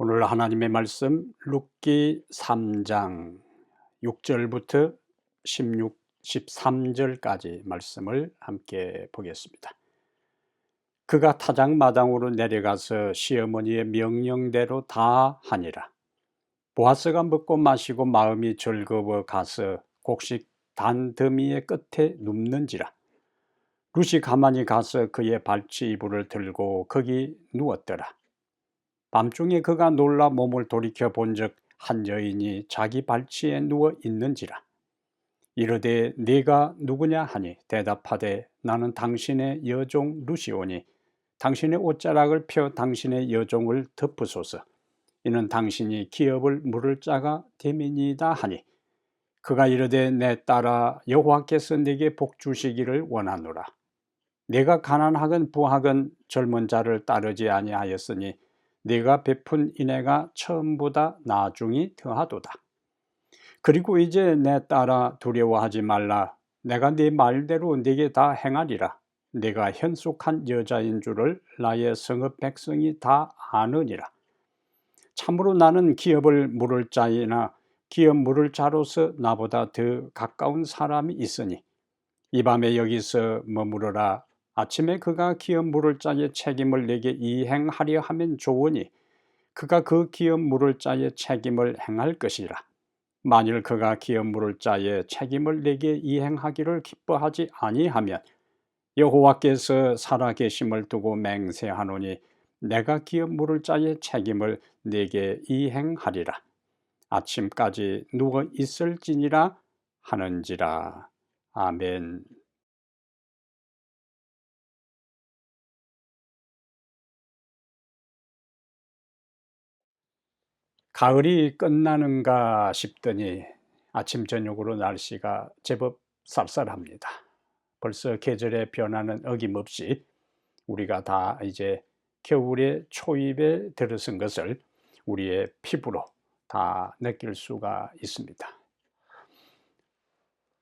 오늘 하나님의 말씀 룻기 3장 6절부터 13절까지 말씀을 함께 보겠습니다. 그가 타작마당으로 내려가서 시어머니의 명령대로 다 하니라. 보아스가 먹고 마시고 마음이 즐거워 가서 곡식 단더미의 끝에 눕는지라. 룻이 가만히 가서 그의 발치 이불을 들고 거기 누웠더라. 밤중에 그가 놀라 몸을 돌이켜 본즉 한 여인이 자기 발치에 누워 있는지라. 이르되 네가 누구냐 하니 대답하되 나는 당신의 여종 룻이오니 당신의 옷자락을 펴 당신의 여종을 덮으소서. 이는 당신이 기업을 물을 자가 됨이니이다 하니 그가 이르되 내 딸아 여호와께서 네게 복 주시기를 원하노라. 네가 가난하건 부하건 젊은 자를 따르지 아니하였으니 네가 베푼 인애가 처음보다 나중이 더하도다. 그리고 이제 내 딸아 두려워하지 말라. 내가 네 말대로 네게 다 행하리라. 네가 현숙한 여자인 줄을 나의 성읍 백성이 다 아느니라. 참으로 나는 기업을 물을 자이나 기업 물을 자로서 나보다 더 가까운 사람이 있으니 이 밤에 여기서 머무르라. 아침에 그가 기업 물을 자의 책임을 내게 이행하려 하면 좋으니 그가 그 기업 물을 자의 책임을 행할 것이라. 만일 그가 기업 물을 자의 책임을 내게 이행하기를 기뻐하지 아니하면 여호와께서 살아계심을 두고 맹세하노니 내가 기업 물을 자의 책임을 내게 이행하리라. 아침까지 누워 있을지니라 하는지라. 아멘. 가을이 끝나는가 싶더니 아침 저녁으로 날씨가 제법 쌀쌀합니다. 벌써 계절의 변화는 어김없이 우리가 다 이제 겨울의 초입에 들어선 것을 우리의 피부로 다 느낄 수가 있습니다.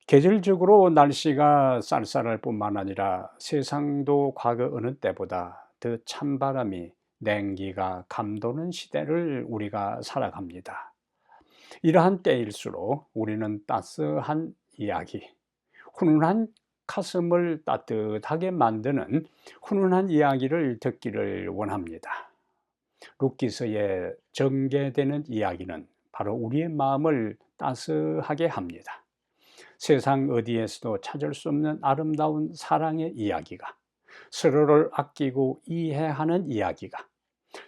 계절적으로 날씨가 쌀쌀할 뿐만 아니라 세상도 과거 어느 때보다 더 찬바람이 냉기가 감도는 시대를 우리가 살아갑니다. 이러한 때일수록 우리는 따스한 이야기, 훈훈한 가슴을 따뜻하게 만드는 훈훈한 이야기를 듣기를 원합니다. 룻기서에 전개되는 이야기는 바로 우리의 마음을 따스하게 합니다. 세상 어디에서도 찾을 수 없는 아름다운 사랑의 이야기가, 서로를 아끼고 이해하는 이야기가,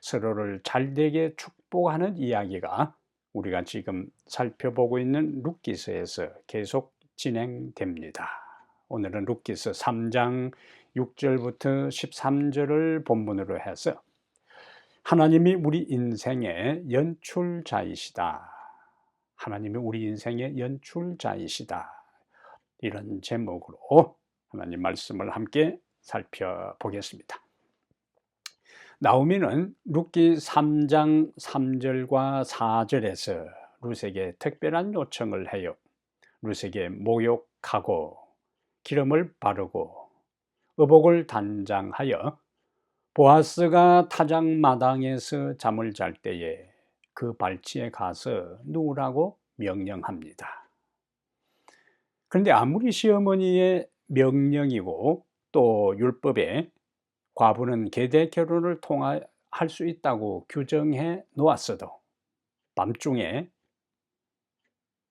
서로를 잘되게 축복하는 이야기가 우리가 지금 살펴보고 있는 룻기서에서 계속 진행됩니다. 오늘은 룻기서 3장 6절부터 13절을 본문으로 해서 하나님이 우리 인생의 연출자이시다. 하나님이 우리 인생의 연출자이시다. 이런 제목으로 하나님 말씀을 함께 살펴보겠습니다. 나오미는 룻기 3장 3절과 4절에서 룻에게 특별한 요청을 해요. 룻에게 목욕하고 기름을 바르고 의복을 단장하여 보아스가 타작마당에서 잠을 잘 때에 그 발치에 가서 누우라고 명령합니다. 그런데 아무리 시어머니의 명령이고 또 율법에 과부는 계대 결혼을 통할 수 있다고 규정해 놓았어도 밤중에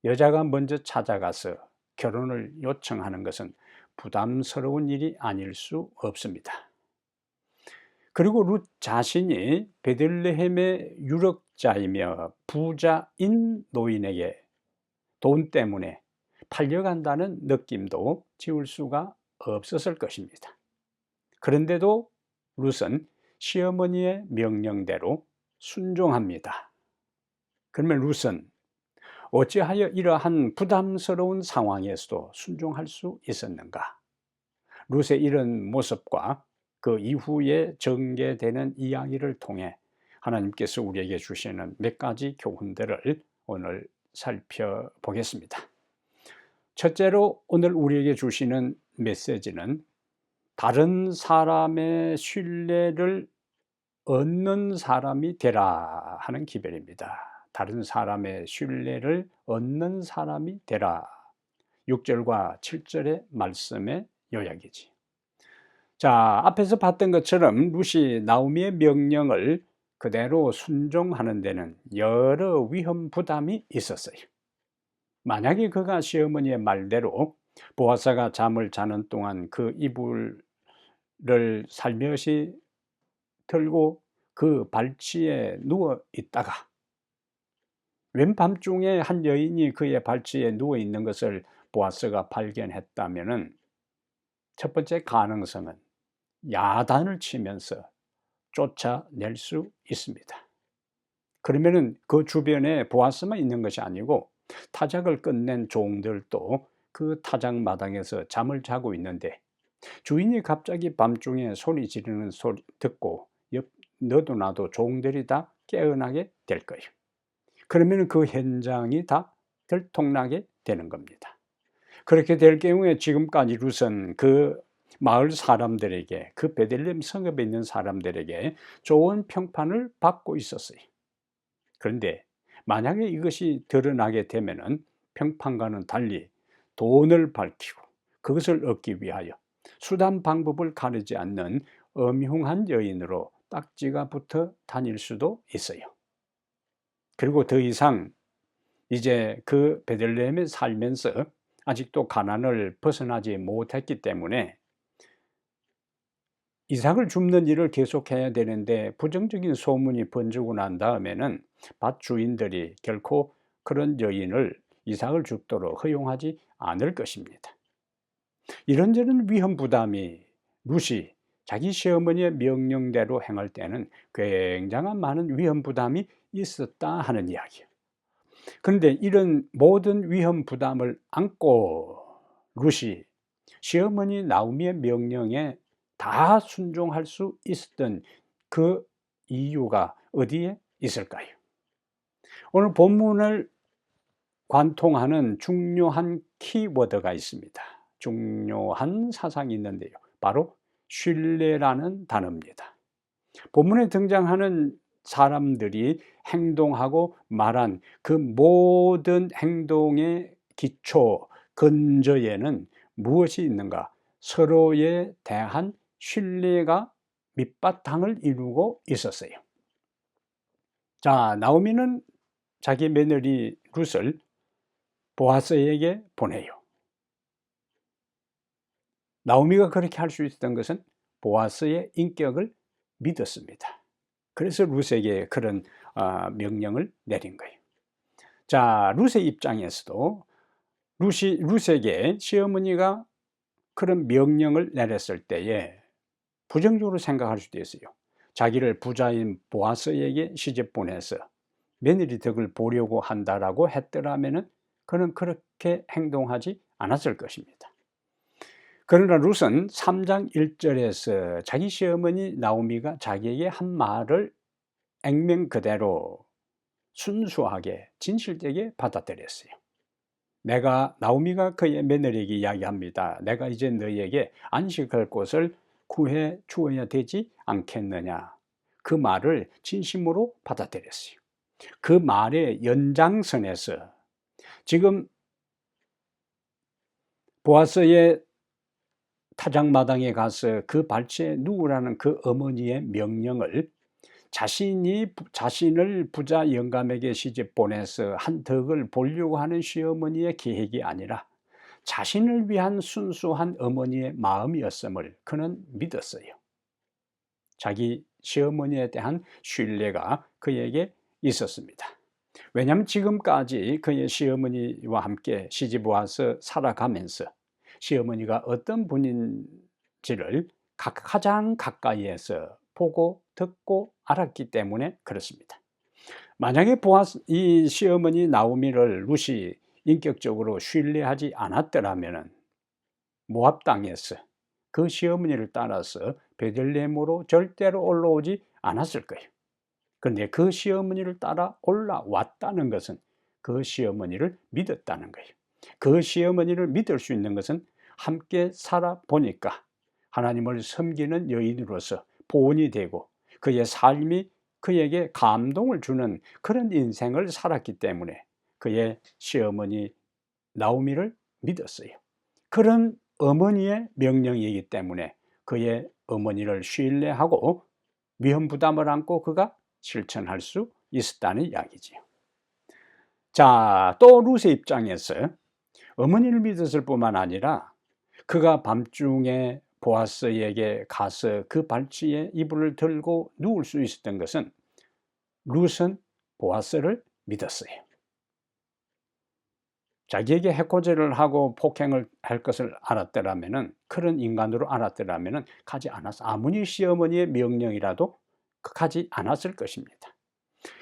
여자가 먼저 찾아가서 결혼을 요청하는 것은 부담스러운 일이 아닐 수 없습니다. 그리고 룻 자신이 베들레헴의 유력자이며 부자인 노인에게 돈 때문에 팔려간다는 느낌도 지울 수가 없었을 것입니다. 그런데도 룻은 시어머니의 명령대로 순종합니다. 그러면 룻은 어찌하여 이러한 부담스러운 상황에서도 순종할 수 있었는가? 룻의 이런 모습과 그 이후에 전개되는 이야기를 통해 하나님께서 우리에게 주시는 몇 가지 교훈들을 오늘 살펴보겠습니다. 첫째로 오늘 우리에게 주시는 메시지는 다른 사람의 신뢰를 얻는 사람이 되라 하는 기별입니다. 다른 사람의 신뢰를 얻는 사람이 되라. 6절과 7절의 말씀의 요약이지. 자, 앞에서 봤던 것처럼 룻이 나오미의 명령을 그대로 순종하는 데는 여러 위험 부담이 있었어요. 만약에 그가 시어머니의 말대로 보아스가 잠을 자는 동안 그 이불을 살며시 들고 그 발치에 누워 있다가 웬 밤중에 한 여인이 그의 발치에 누워 있는 것을 보아스가 발견했다면은 첫 번째 가능성은 야단을 치면서 쫓아낼 수 있습니다. 그러면은 그 주변에 보아스만 있는 것이 아니고 타작을 끝낸 종들도 그 타작 마당에서 잠을 자고 있는데 주인이 갑자기 밤중에 소리 지르는 소리 듣고 너도 나도 종들이 다 깨어나게 될 거예요. 그러면 그 현장이 다 들통나게 되는 겁니다. 그렇게 될 경우에 지금까지 룻은 그 마을 사람들에게, 그 베들레헴 성읍에 있는 사람들에게 좋은 평판을 받고 있었어요. 그런데 만약에 이것이 드러나게 되면은 평판과는 달리 돈을 밝히고 그것을 얻기 위하여 수단 방법을 가리지 않는 엄흉한 여인으로 딱지가 붙어 다닐 수도 있어요. 그리고 더 이상 이제 그 베들레헴에 살면서 아직도 가난을 벗어나지 못했기 때문에 이삭을 줍는 일을 계속해야 되는데 부정적인 소문이 번지고 난 다음에는 밭 주인들이 결코 그런 여인을 이삭을 줍도록 허용하지 않을 것입니다. 이런저런 위험 부담이 룻이 자기 시어머니의 명령대로 행할 때는 굉장한 많은 위험 부담이 있었다 하는 이야기예요. 그런데 이런 모든 위험 부담을 안고 룻이 시어머니 나오미의 명령에 다 순종할 수 있었던 그 이유가 어디에 있을까요? 오늘 본문을 관통하는 중요한 키워드가 있습니다. 중요한 사상이 있는데요. 바로 신뢰라는 단어입니다. 본문에 등장하는 사람들이 행동하고 말한 그 모든 행동의 기초, 근저에는 무엇이 있는가? 서로에 대한 신뢰가 밑바탕을 이루고 있었어요. 자, 나오미는 자기 며느리 룻을 보아스에게 보내요. 나오미가 그렇게 할 수 있었던 것은 보아스의 인격을 믿었습니다. 그래서 룻에게 그런 명령을 내린 거예요. 자, 룻의 입장에서도 룻에게 시어머니가 그런 명령을 내렸을 때에 부정적으로 생각할 수도 있어요. 자기를 부자인 보아스에게 시집 보내서 며느리 덕을 보려고 한다라고 했더라면은 그는 그렇게 행동하지 않았을 것입니다. 그러나 룻은 3장 1절에서 자기 시어머니 나오미가 자기에게 한 말을 액면 그대로 순수하게 진실되게 받아들였어요. 나오미가 그의 며느리에게 이야기합니다. 내가 이제 너희에게 안식할 곳을 구해 주어야 되지 않겠느냐. 그 말을 진심으로 받아들였어요. 그 말의 연장선에서 지금 보아스의 타작마당에 가서 그 발치에 누우라는 그 어머니의 명령을 자신을 부자 영감에게 시집 보내서 한 덕을 보려고 하는 시어머니의 계획이 아니라 자신을 위한 순수한 어머니의 마음이었음을 그는 믿었어요. 자기 시어머니에 대한 신뢰가 그에게 있었습니다. 왜냐하면 지금까지 그의 시어머니와 함께 시집 와서 살아가면서 시어머니가 어떤 분인지를 가장 가까이에서 보고 듣고 알았기 때문에 그렇습니다. 만약에 이 시어머니 나오미를 룻이 인격적으로 신뢰하지 않았더라면 모압 땅에서 그 시어머니를 따라서 베들레헴으로 절대로 올라오지 않았을 거예요. 그런데 그 시어머니를 따라 올라왔다는 것은 그 시어머니를 믿었다는 거예요. 그 시어머니를 믿을 수 있는 것은 함께 살아보니까 하나님을 섬기는 여인으로서 보온이 되고 그의 삶이 그에게 감동을 주는 그런 인생을 살았기 때문에 그의 시어머니 나오미를 믿었어요. 그런 어머니의 명령이기 때문에 그의 어머니를 신뢰하고 위험 부담을 안고 그가 실천할 수 있었다는 이야기지요. 자, 또 룻의 입장에서 어머니를 믿었을 뿐만 아니라 그가 밤중에 보아스에게 가서 그 발치에 이불을 들고 누울 수 있었던 것은 룻은 보아스를 믿었어요. 자기에게 해코지를 하고 폭행을 할 것을 알았더라면은, 그런 인간으로 알았더라면은 가지 않았어. 아무리 시어머니의 명령이라도 가지 않았을 것입니다.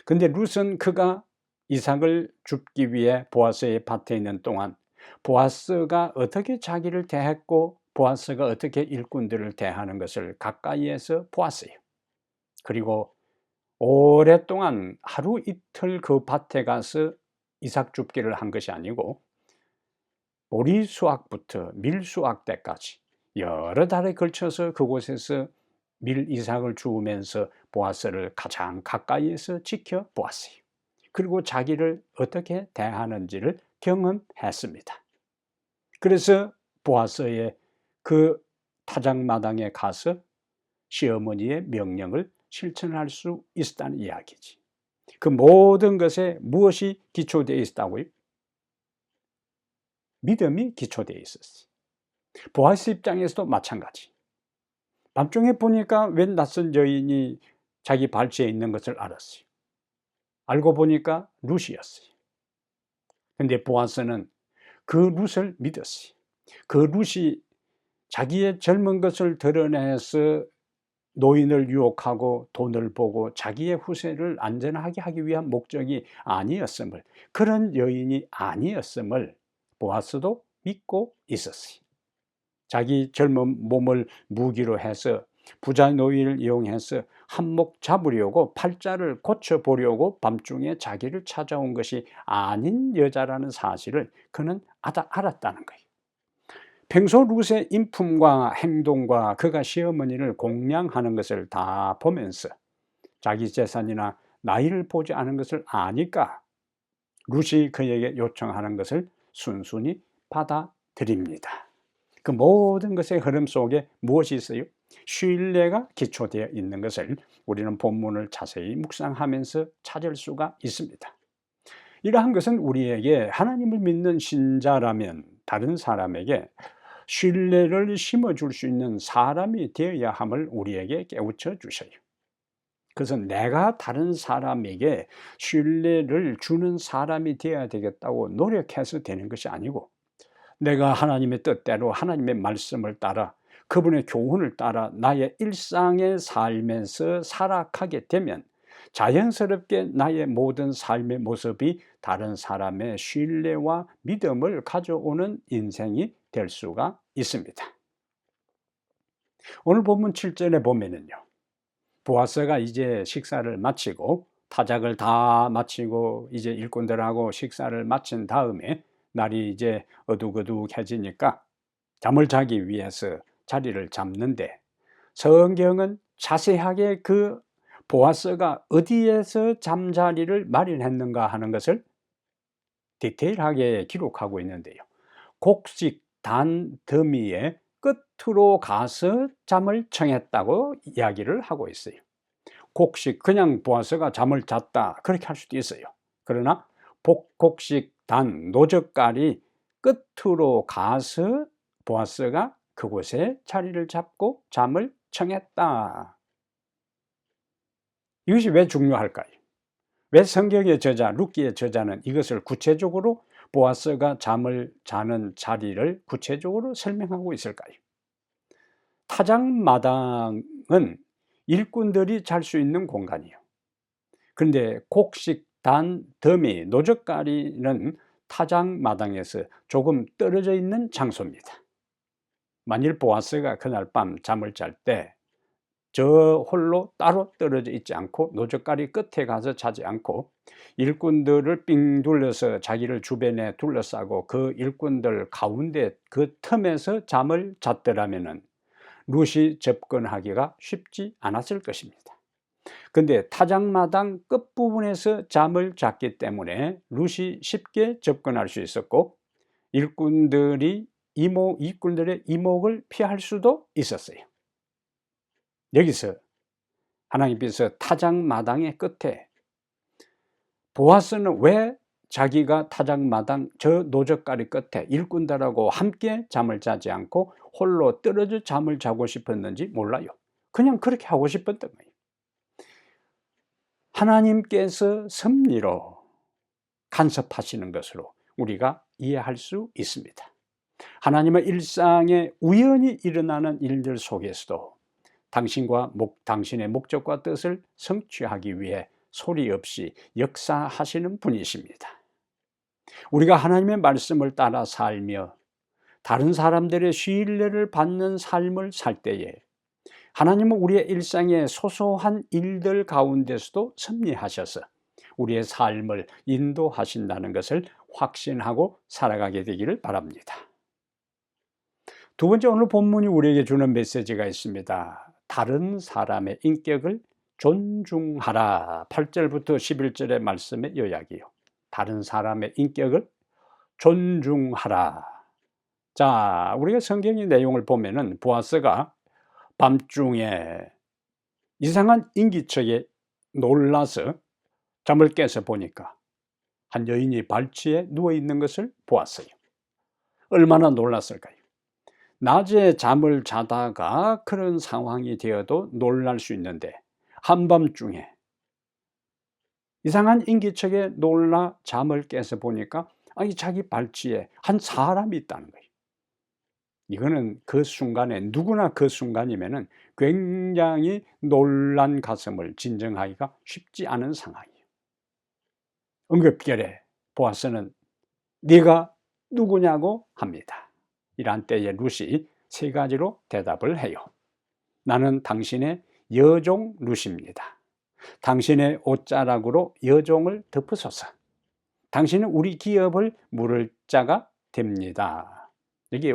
근데 룻은 그가 이삭을 줍기 위해 보아스의 밭에 있는 동안 보아스가 어떻게 자기를 대했고 보아스가 어떻게 일꾼들을 대하는 것을 가까이에서 보았어요. 그리고 오랫동안 하루 이틀 그 밭에 가서 이삭 줍기를 한 것이 아니고 보리 수확부터 밀 수확 때까지 여러 달에 걸쳐서 그곳에서 밀 이삭을 주우면서 보아스를 가장 가까이에서 지켜보았어요. 그리고 자기를 어떻게 대하는지를 경험했습니다. 그래서 보아스의 그 타작마당에 가서 시어머니의 명령을 실천할 수 있었다는 이야기지. 그 모든 것에 무엇이 기초되어 있었다고요? 믿음이 기초되어 있었어요. 보아스 입장에서도 마찬가지. 밤중에 보니까 웬 낯선 여인이 자기 발치에 있는 것을 알았어요. 알고 보니까 룻이었어요. 근데 보아스는 그 룻을 믿었어요. 그 룻이 자기의 젊은 것을 드러내서 노인을 유혹하고 돈을 보고 자기의 후세를 안전하게 하기 위한 목적이 아니었음을, 그런 여인이 아니었음을 보아스도 믿고 있었어요. 자기 젊은 몸을 무기로 해서 부자 노인을 이용해서 한몫 잡으려고 팔자를 고쳐보려고 밤중에 자기를 찾아온 것이 아닌 여자라는 사실을 그는 알았다는 거예요. 평소 룻의 인품과 행동과 그가 시어머니를 공양하는 것을 다 보면서 자기 재산이나 나이를 보지 않은 것을 아니까 룻이 그에게 요청하는 것을 순순히 받아들입니다. 그 모든 것의 흐름 속에 무엇이 있어요? 신뢰가 기초되어 있는 것을 우리는 본문을 자세히 묵상하면서 찾을 수가 있습니다. 이러한 것은 우리에게 하나님을 믿는 신자라면 다른 사람에게 신뢰를 심어줄 수 있는 사람이 되어야 함을 우리에게 깨우쳐 주셔요. 그것은 내가 다른 사람에게 신뢰를 주는 사람이 되어야 되겠다고 노력해서 되는 것이 아니고, 내가 하나님의 뜻대로 하나님의 말씀을 따라 그분의 교훈을 따라 나의 일상의 삶에서 살아가게 되면 자연스럽게 나의 모든 삶의 모습이 다른 사람의 신뢰와 믿음을 가져오는 인생이 될 수가 있습니다. 오늘 본문 7절에 보면은요, 보아스가 이제 식사를 마치고 타작을 다 마치고 이제 일꾼들하고 식사를 마친 다음에 날이 이제 어둑어둑해지니까 잠을 자기 위해서 자리를 잡는데, 성경은 자세하게 그 보아스가 어디에서 잠자리를 마련했는가 하는 것을 디테일하게 기록하고 있는데요, 곡식 단 더미의 끝으로 가서 잠을 청했다고 이야기를 하고 있어요. 곡식, 그냥 보아스가 잠을 잤다 그렇게 할 수도 있어요. 그러나 곡식 단 노젓가리 끝으로 가서 보아스가 그곳에 자리를 잡고 잠을 청했다. 이것이 왜 중요할까요? 왜 성경의 저자 룻기의 저자는 이것을 구체적으로 보아스가 잠을 자는 자리를 구체적으로 설명하고 있을까요? 타작마당은 일꾼들이 잘 수 있는 공간이에요. 그런데 곡식, 단, 더미, 노젓가리는 타작마당에서 조금 떨어져 있는 장소입니다. 만일 보아스가 그날 밤 잠을 잘 때 저 홀로 따로 떨어져 있지 않고 노젓가리 끝에 가서 자지 않고 일꾼들을 삥 둘러서 자기를 주변에 둘러싸고 그 일꾼들 가운데 그 틈에서 잠을 잤더라면은 룻이 접근하기가 쉽지 않았을 것입니다. 근데 타작마당 끝부분에서 잠을 잤기 때문에 룻이 쉽게 접근할 수 있었고 일꾼들의 이목을 피할 수도 있었어요. 여기서 하나님께서 타작마당의 끝에 보아스는 왜 자기가 타작마당 저 노적가리 끝에 일꾼들하고 함께 잠을 자지 않고 홀로 떨어져 잠을 자고 싶었는지 몰라요. 그냥 그렇게 하고 싶었던 거예요. 하나님께서 섭리로 간섭하시는 것으로 우리가 이해할 수 있습니다. 하나님의 일상에 우연히 일어나는 일들 속에서도 당신의 목적과 뜻을 성취하기 위해 소리 없이 역사하시는 분이십니다. 우리가 하나님의 말씀을 따라 살며 다른 사람들의 신뢰를 받는 삶을 살 때에 하나님은 우리의 일상의 소소한 일들 가운데서도 섭리하셔서 우리의 삶을 인도하신다는 것을 확신하고 살아가게 되기를 바랍니다. 두 번째, 오늘 본문이 우리에게 주는 메시지가 있습니다. 다른 사람의 인격을 존중하라. 8절부터 11절의 말씀의 요약이요. 다른 사람의 인격을 존중하라. 자, 우리가 성경의 내용을 보면은 보아스가 밤중에 이상한 인기척에 놀라서 잠을 깨서 보니까 한 여인이 발치에 누워 있는 것을 보았어요. 얼마나 놀랐을까요? 낮에 잠을 자다가 그런 상황이 되어도 놀랄 수 있는데 한밤중에 이상한 인기척에 놀라 잠을 깨서 보니까 자기 발치에 한 사람이 있다는 거예요. 이거는 그 순간에 누구나 그 순간이면은 굉장히 놀란 가슴을 진정하기가 쉽지 않은 상황이에요. 응급결에 보아스는 네가 누구냐고 합니다. 이러한 때에 룻이 세 가지로 대답을 해요. 나는 당신의 여종 룻입니다. 당신의 옷자락으로 여종을 덮으소서. 당신은 우리 기업을 물을 자가 됩니다. 이게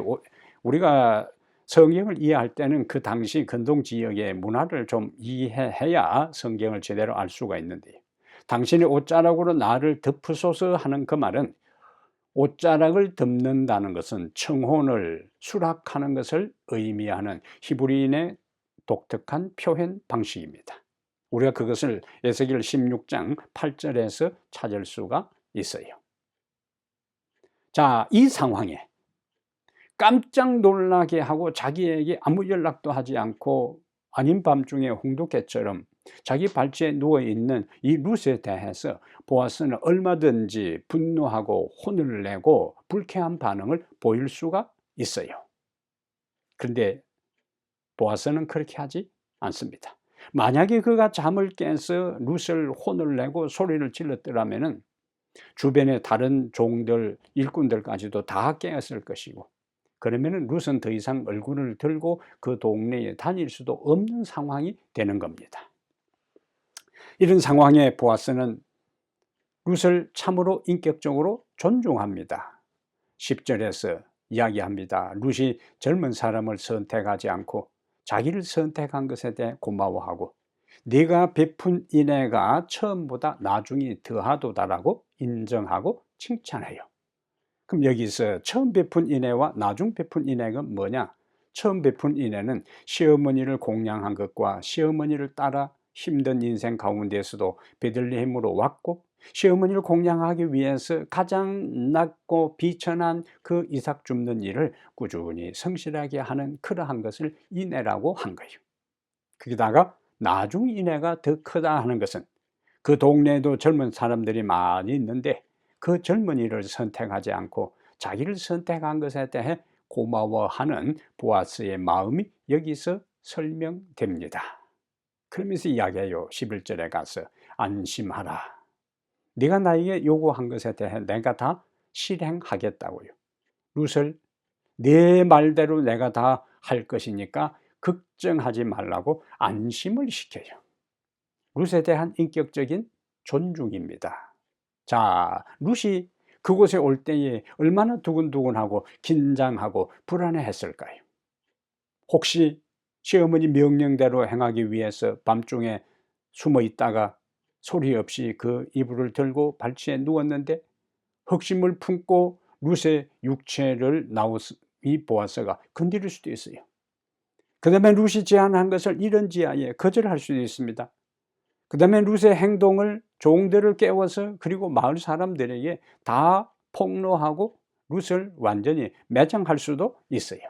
우리가 성경을 이해할 때는 그 당시 근동 지역의 문화를 좀 이해해야 성경을 제대로 알 수가 있는데, 당신의 옷자락으로 나를 덮으소서 하는 그 말은 옷자락을 덮는다는 것은 청혼을 수락하는 것을 의미하는 히브리인의 독특한 표현 방식입니다. 우리가 그것을 에스겔 16장 8절에서 찾을 수가 있어요. 자, 이 상황에 깜짝 놀라게 하고 자기에게 아무 연락도 하지 않고 아닌 밤중에 홍두깨처럼 자기 발치에 누워있는 이 룻에 대해서 보아스는 얼마든지 분노하고 혼을 내고 불쾌한 반응을 보일 수가 있어요. 그런데 보아스는 그렇게 하지 않습니다. 만약에 그가 잠을 깨서 룻을 혼을 내고 소리를 질렀더라면 주변의 다른 종들, 일꾼들까지도 다 깨었을 것이고, 그러면 룻은 더 이상 얼굴을 들고 그 동네에 다닐 수도 없는 상황이 되는 겁니다. 이런 상황에 보아스는 룻을 참으로 인격적으로 존중합니다. 10절에서 이야기합니다. 룻이 젊은 사람을 선택하지 않고 자기를 선택한 것에 대해 고마워하고 네가 베푼 인애가 처음보다 나중이 더하도다라고 인정하고 칭찬해요. 그럼 여기서 처음 베푼 인애와 나중 베푼 인애가 뭐냐? 처음 베푼 인애는 시어머니를 공양한 것과 시어머니를 따라 힘든 인생 가운데서도 베들레헴으로 왔고 시어머니를 공양하기 위해서 가장 낮고 비천한 그 이삭 줍는 일을 꾸준히 성실하게 하는 그러한 것을 인애라고 한 거예요. 거기다가 나중 인애가 더 크다 하는 것은 그 동네에도 젊은 사람들이 많이 있는데 그 젊은이를 선택하지 않고 자기를 선택한 것에 대해 고마워하는 보아스의 마음이 여기서 설명됩니다. 그러면서 이야기해요. 11절에 가서 안심하라. 네가 나에게 요구한 것에 대해 내가 다 실행하겠다고요. 룻을 네 말대로 내가 다 할 것이니까 걱정하지 말라고 안심을 시켜요. 룻에 대한 인격적인 존중입니다. 자, 룻이 그곳에 올 때에 얼마나 두근두근하고 긴장하고 불안해했을까요? 혹시 시어머니 명령대로 행하기 위해서 밤중에 숨어 있다가 소리 없이 그 이불을 들고 발치에 누웠는데 흑심을 품고 룻의 육체를 나오이 보아스가 건드릴 수도 있어요. 그 다음에 룻이 제안한 것을 이런지하에 거절할 수도 있습니다. 그 다음에 룻의 행동을 종들을 깨워서 그리고 마을 사람들에게 다 폭로하고 룻을 완전히 매장할 수도 있어요.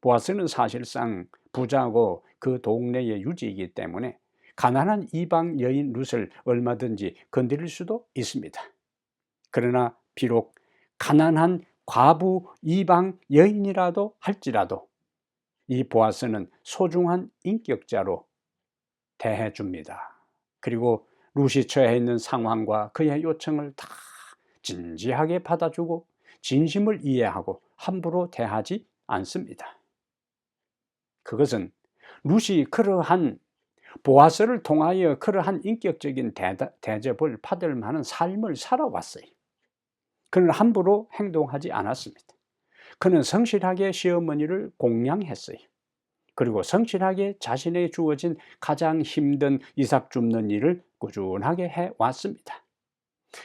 보아스는 사실상 부자고 그 동네의 유지이기 때문에 가난한 이방 여인 룻을 얼마든지 건드릴 수도 있습니다. 그러나 비록 가난한 과부 이방 여인이라도 할지라도 이 보아스는 소중한 인격자로 대해줍니다. 그리고 룻이 처해 있는 상황과 그의 요청을 다 진지하게 받아주고 진심을 이해하고 함부로 대하지 않습니다. 그것은 룻이 그러한 보아스를 통하여 그러한 인격적인 대접을 받을 만한 삶을 살아왔어요. 그는 함부로 행동하지 않았습니다. 그는 성실하게 시어머니를 공양했어요. 그리고 성실하게 자신에게 주어진 가장 힘든 이삭 줍는 일을 꾸준하게 해왔습니다.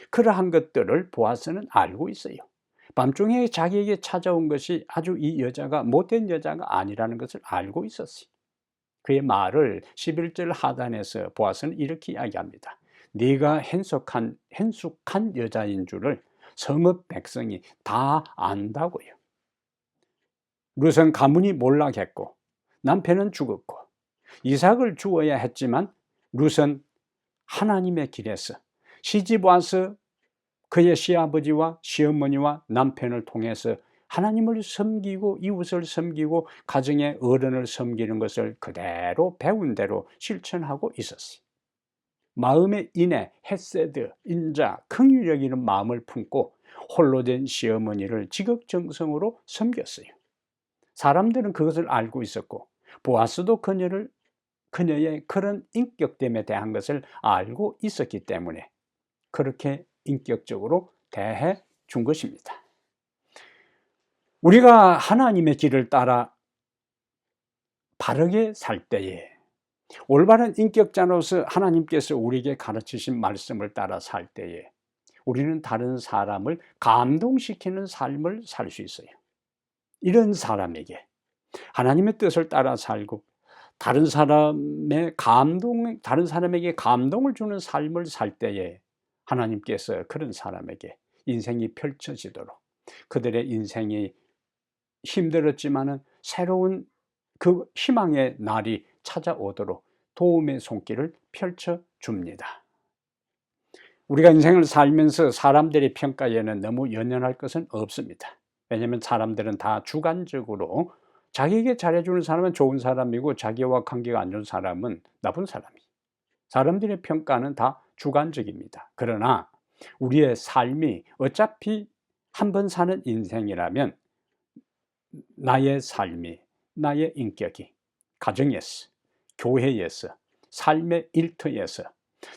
그러한 것들을 보아스는 알고 있어요. 밤중에 자기에게 찾아온 것이 아주 이 여자가 못된 여자가 아니라는 것을 알고 있었어요. 그의 말을 11절 하단에서 보아스는 이렇게 이야기합니다. 네가 hen숙한 여자인 줄을 성읍 백성이 다 안다고요. 룻은 가문이 몰락했고 남편은 죽었고 이삭을 주어야 했지만 룻은 하나님의 길에서 시집 와서 그의 시아버지와 시어머니와 남편을 통해서 하나님을 섬기고 이웃을 섬기고 가정의 어른을 섬기는 것을 그대로 배운 대로 실천하고 있었어요. 마음의 인애, 헤세드, 인자, 긍휼 여기는 마음을 품고 홀로 된 시어머니를 지극정성으로 섬겼어요. 사람들은 그것을 알고 있었고 보아스도 그녀의 그런 인격됨에 대한 것을 알고 있었기 때문에 그렇게 인격적으로 대해 준 것입니다. 우리가 하나님의 길을 따라 바르게 살 때에 올바른 인격자로서 하나님께서 우리에게 가르치신 말씀을 따라 살 때에 우리는 다른 사람을 감동시키는 삶을 살 수 있어요. 이런 사람에게 하나님의 뜻을 따라 살고 다른 사람에게 감동을 주는 삶을 살 때에 하나님께서 그런 사람에게 인생이 펼쳐지도록 그들의 인생이 힘들었지만은 새로운 그 희망의 날이 찾아오도록 도움의 손길을 펼쳐 줍니다. 우리가 인생을 살면서 사람들의 평가에는 너무 연연할 것은 없습니다. 왜냐하면 사람들은 다 주관적으로 자기에게 잘해주는 사람은 좋은 사람이고 자기와 관계가 안 좋은 사람은 나쁜 사람이에요. 사람들의 평가는 다 주관적입니다. 그러나 우리의 삶이 어차피 한 번 사는 인생이라면 나의 삶이, 나의 인격이 가정에서, 교회에서, 삶의 일터에서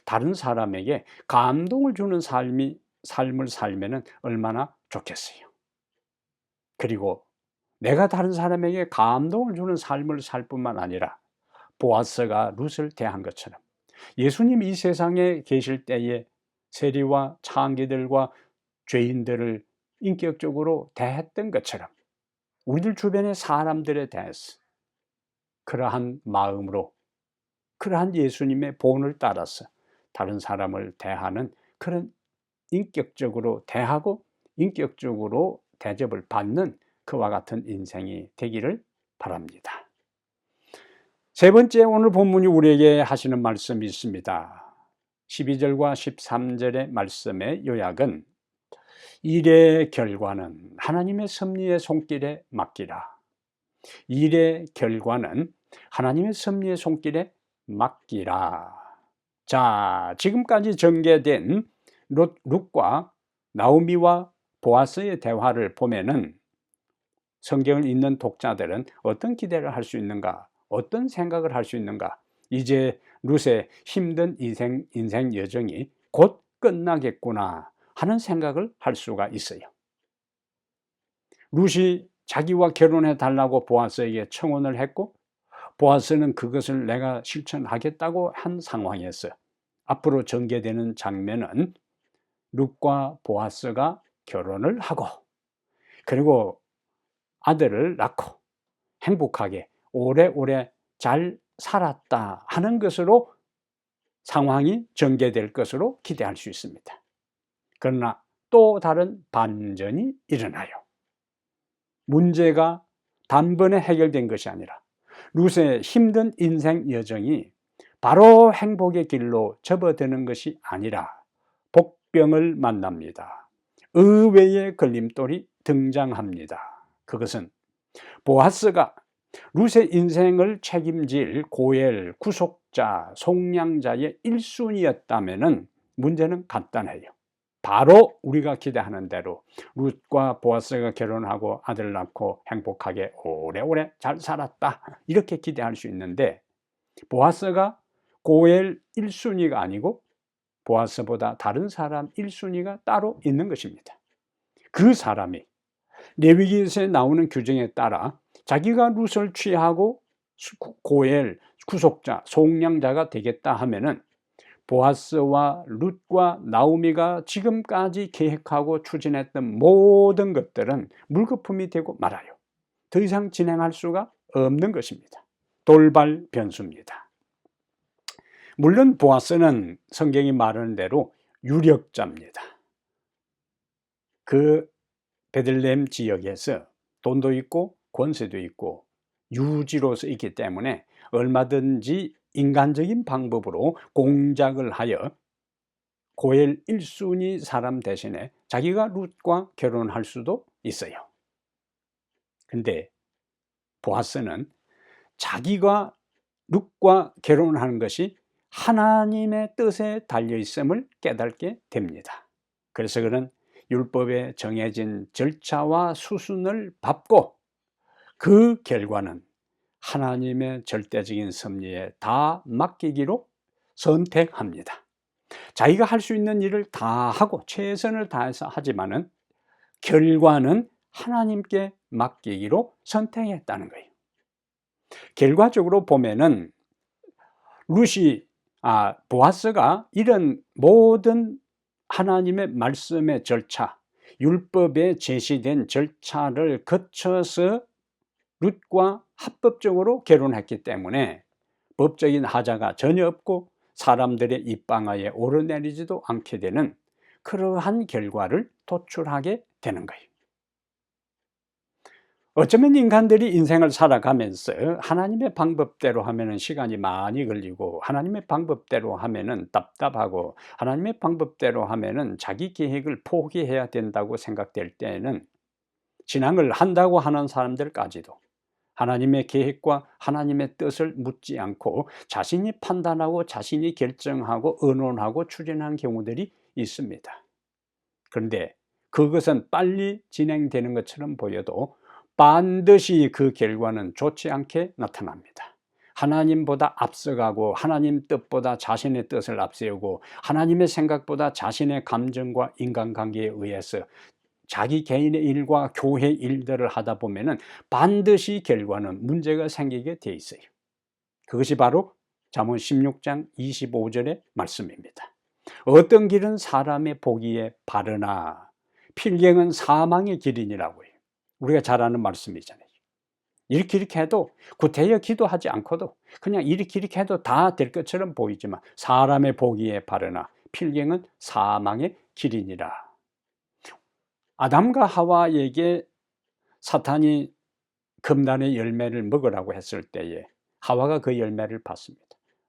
다른 사람에게 감동을 주는 삶을 살면 얼마나 좋겠어요. 그리고 내가 다른 사람에게 감동을 주는 삶을 살 뿐만 아니라 보아스가 룻을 대한 것처럼 예수님이 이 세상에 계실 때에 세리와 창기들과 죄인들을 인격적으로 대했던 것처럼 우리들 주변의 사람들에 대해서 그러한 마음으로 그러한 예수님의 본을 따라서 다른 사람을 대하는 그런 인격적으로 대하고 인격적으로 대접을 받는 그와 같은 인생이 되기를 바랍니다. 세 번째, 오늘 본문이 우리에게 하시는 말씀이 있습니다. 12절과 13절의 말씀의 요약은 일의 결과는 하나님의 섭리의 손길에 맡기라. 일의 결과는 하나님의 섭리의 손길에 맡기라. 자, 지금까지 전개된 룻과 나오미와 보아스의 대화를 보면은 성경을 읽는 독자들은 어떤 기대를 할 수 있는가? 어떤 생각을 할 수 있는가? 이제 룻의 힘든 인생 여정이 곧 끝나겠구나 하는 생각을 할 수가 있어요. 룻이 자기와 결혼해 달라고 보아스에게 청혼을 했고 보아스는 그것을 내가 실천하겠다고 한 상황에서 앞으로 전개되는 장면은 룻과 보아스가 결혼을 하고 그리고 아들을 낳고 행복하게 오래오래 잘 살았다 하는 것으로 상황이 전개될 것으로 기대할 수 있습니다. 그러나 또 다른 반전이 일어나요. 문제가 단번에 해결된 것이 아니라 룻의 힘든 인생 여정이 바로 행복의 길로 접어드는 것이 아니라 복병을 만납니다. 의외의 걸림돌이 등장합니다. 그것은 보아스가 룻의 인생을 책임질 고엘, 구속자, 속량자의 1순위였다면 문제는 간단해요. 바로 우리가 기대하는 대로 룻과 보아스가 결혼하고 아들 낳고 행복하게 오래오래 잘 살았다 이렇게 기대할 수 있는데 보아스가 고엘 1순위가 아니고 보아스보다 다른 사람 1순위가 따로 있는 것입니다. 그 사람이 레위기에서 나오는 규정에 따라 자기가 룻을 취하고 고엘, 구속자, 속량자가 되겠다 하면은 보아스와 룻과 나오미가 지금까지 계획하고 추진했던 모든 것들은 물거품이 되고 말아요. 더 이상 진행할 수가 없는 것입니다. 돌발 변수입니다. 물론 보아스는 성경이 말하는 대로 유력자입니다. 그 베들레헴 지역에서 돈도 있고 권세도 있고 유지로서 있기 때문에 얼마든지 인간적인 방법으로 공작을 하여 고엘 1순위 사람 대신에 자기가 룻과 결혼할 수도 있어요. 근데 보아스는 자기가 룻과 결혼하는 것이 하나님의 뜻에 달려있음을 깨닫게 됩니다. 그래서 그는 율법에 정해진 절차와 수순을 밟고 그 결과는 하나님의 절대적인 섭리에 다 맡기기로 선택합니다. 자기가 할 수 있는 일을 다 하고 최선을 다해서 하지만은 결과는 하나님께 맡기기로 선택했다는 거예요. 결과적으로 보면은 보아스가 이런 모든 하나님의 말씀의 절차, 율법에 제시된 절차를 거쳐서 룻과 합법적으로 결혼했기 때문에 법적인 하자가 전혀 없고 사람들의 입방아에 오르내리지도 않게 되는 그러한 결과를 도출하게 되는 거예요. 어쩌면 인간들이 인생을 살아가면서 하나님의 방법대로 하면은 시간이 많이 걸리고 하나님의 방법대로 하면은 답답하고 하나님의 방법대로 하면은 자기 계획을 포기해야 된다고 생각될 때에는 신앙을 한다고 하는 사람들까지도 하나님의 계획과 하나님의 뜻을 묻지 않고 자신이 판단하고 자신이 결정하고 의논하고 추진한 경우들이 있습니다. 그런데 그것은 빨리 진행되는 것처럼 보여도 반드시 그 결과는 좋지 않게 나타납니다. 하나님보다 앞서가고 하나님 뜻보다 자신의 뜻을 앞세우고 하나님의 생각보다 자신의 감정과 인간관계에 의해서 자기 개인의 일과 교회 일들을 하다 보면은 반드시 결과는 문제가 생기게 돼 있어요. 그것이 바로 잠언 16장 25절의 말씀입니다. 어떤 길은 사람의 보기에 바르나 필경은 사망의 길이니라고 해요. 우리가 잘 아는 말씀이잖아요. 이렇게 해도 구태여 기도하지 않고도 그냥 이렇게 해도 다 될 것처럼 보이지만 사람의 보기에 바르나 필경은 사망의 길이니라. 아담과 하와에게 사탄이 금단의 열매를 먹으라고 했을 때에 하와가 그 열매를 받습니다.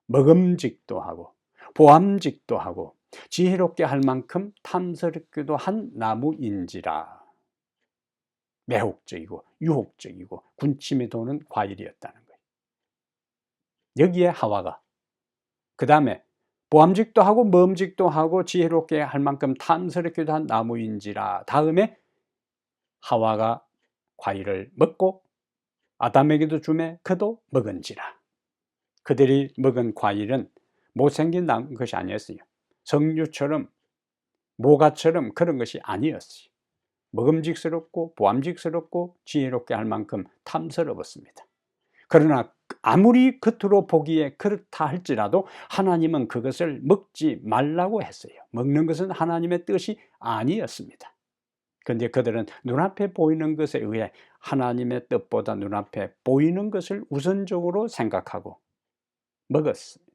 먹음직도 하고 보암직도 하고 지혜롭게 할 만큼 탐스럽기도 한 나무인지라. 매혹적이고 유혹적이고 군침이 도는 과일이었다는 거예요. 여기에 하와가 그 다음에 보암직도 하고 먹음직도 하고 지혜롭게 할 만큼 탐스럽기도 한 나무인지라 다음에 하와가 과일을 먹고 아담에게도 주매 그도 먹은지라. 그들이 먹은 과일은 못생긴 것이 아니었어요. 석류처럼 모가처럼 그런 것이 아니었어요. 먹음직스럽고 보암직스럽고 지혜롭게 할 만큼 탐스러웠습니다. 그러나 아무리 겉으로 보기에 그렇다 할지라도 하나님은 그것을 먹지 말라고 했어요. 먹는 것은 하나님의 뜻이 아니었습니다. 그런데 그들은 눈앞에 보이는 것에 의해 하나님의 뜻보다 눈앞에 보이는 것을 우선적으로 생각하고 먹었습니다.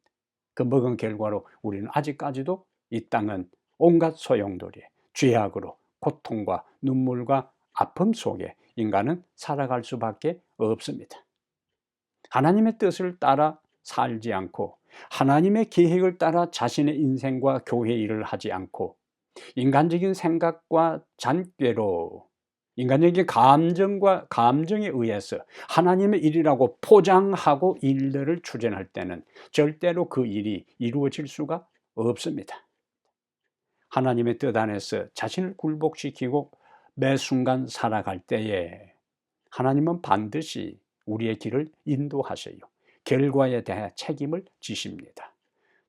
그 먹은 결과로 우리는 아직까지도 이 땅은 온갖 소용돌이, 죄악으로 고통과 눈물과 아픔 속에 인간은 살아갈 수밖에 없습니다. 하나님의 뜻을 따라 살지 않고 하나님의 계획을 따라 자신의 인생과 교회 일을 하지 않고 인간적인 생각과 잔꾀로 인간적인 감정에 의해서 하나님의 일이라고 포장하고 일들을 추진할 때는 절대로 그 일이 이루어질 수가 없습니다. 하나님의 뜻 안에서 자신을 굴복시키고 매 순간 살아갈 때에 하나님은 반드시 우리의 길을 인도하셔요. 결과에 대해 책임을 지십니다.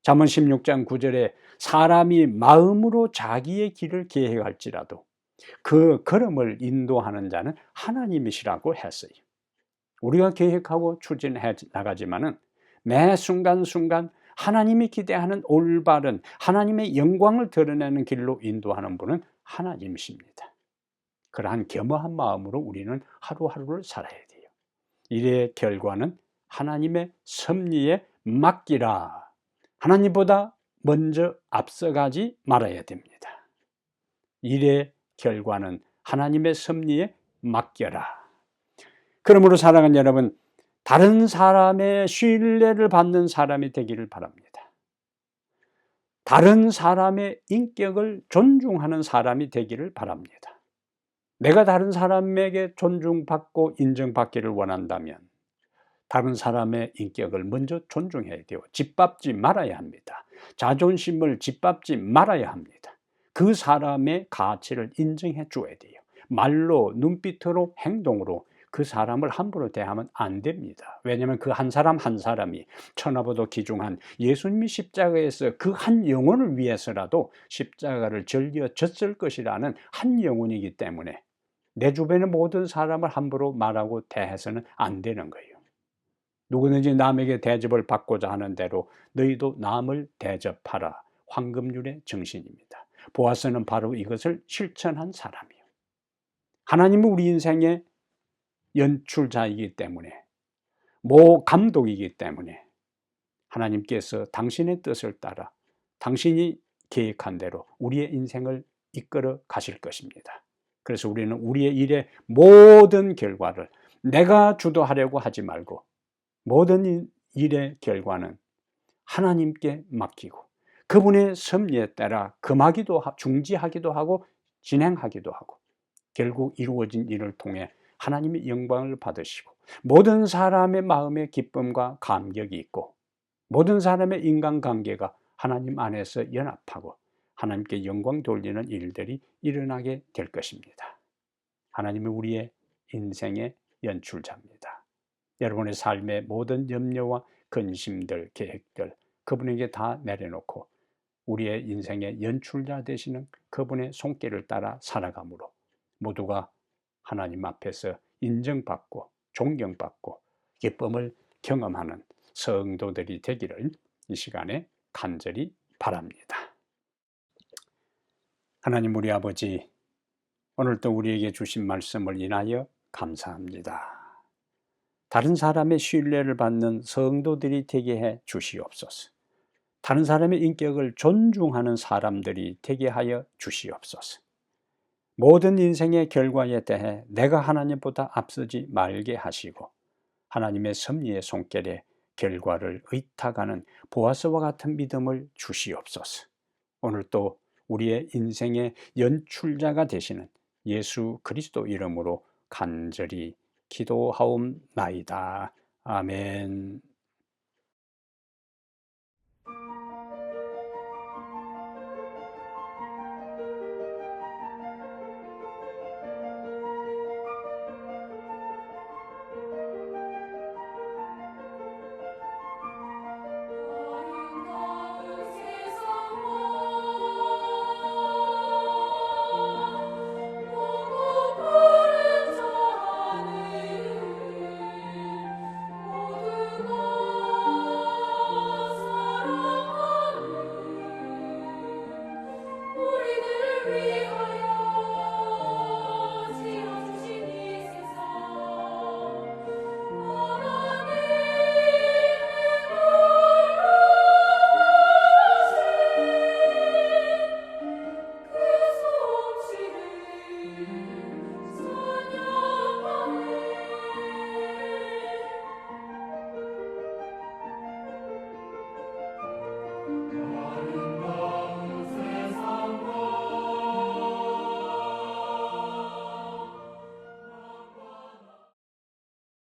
잠언 16장 9절에 사람이 마음으로 자기의 길을 계획할지라도 그 걸음을 인도하는 자는 하나님이시라고 했어요. 우리가 계획하고 추진해 나가지만은 매 순간순간 하나님이 기대하는 올바른 하나님의 영광을 드러내는 길로 인도하는 분은 하나님이십니다. 그러한 겸허한 마음으로 우리는 하루하루를 살아야 돼요. 일의 결과는 하나님의 섭리에 맡기라. 하나님보다 먼저 앞서가지 말아야 됩니다. 일의 결과는 하나님의 섭리에 맡겨라. 그러므로 사랑하는 여러분, 다른 사람의 신뢰를 받는 사람이 되기를 바랍니다. 다른 사람의 인격을 존중하는 사람이 되기를 바랍니다. 내가 다른 사람에게 존중받고 인정받기를 원한다면 다른 사람의 인격을 먼저 존중해야 돼요. 짓밟지 말아야 합니다. 자존심을 짓밟지 말아야 합니다. 그 사람의 가치를 인정해 줘야 돼요. 말로, 눈빛으로, 행동으로 그 사람을 함부로 대하면 안 됩니다. 왜냐하면 그 한 사람 한 사람이 천하보다 귀중한 예수님이 십자가에서 그 한 영혼을 위해서라도 십자가를 즐겨 졌을 것이라는 한 영혼이기 때문에 내 주변의 모든 사람을 함부로 말하고 대해서는 안 되는 거예요. 누구든지 남에게 대접을 받고자 하는 대로 너희도 남을 대접하라. 황금률의 정신입니다. 보아스는 바로 이것을 실천한 사람이에요. 하나님은 우리 인생의 연출자이기 때문에, 감독이기 때문에 하나님께서 당신의 뜻을 따라 당신이 계획한 대로 우리의 인생을 이끌어 가실 것입니다. 그래서 우리는 우리의 일의 모든 결과를 내가 주도하려고 하지 말고 모든 일의 결과는 하나님께 맡기고 그분의 섭리에 따라 금하기도 중지하기도 하고 진행하기도 하고 결국 이루어진 일을 통해 하나님의 영광을 받으시고 모든 사람의 마음에 기쁨과 감격이 있고 모든 사람의 인간관계가 하나님 안에서 연합하고 하나님께 영광 돌리는 일들이 일어나게 될 것입니다. 하나님은 우리의 인생의 연출자입니다. 여러분의 삶의 모든 염려와 근심들, 계획들 그분에게 다 내려놓고 우리의 인생의 연출자 되시는 그분의 손길을 따라 살아감으로 모두가 하나님 앞에서 인정받고 존경받고 기쁨을 경험하는 성도들이 되기를 이 시간에 간절히 바랍니다. 하나님 우리 아버지, 오늘도 우리에게 주신 말씀을 인하여 감사합니다. 다른 사람의 신뢰를 받는 성도들이 되게 해 주시옵소서. 다른 사람의 인격을 존중하는 사람들이 되게 하여 주시옵소서. 모든 인생의 결과에 대해 내가 하나님보다 앞서지 말게 하시고 하나님의 섭리의 손길에 결과를 의탁하는 보아스와 같은 믿음을 주시옵소서. 오늘 또 우리의 인생의 연출자가 되시는 예수 그리스도 이름으로 간절히 기도하옵나이다. 아멘. 위하여 지어주신 이 세상 하나님의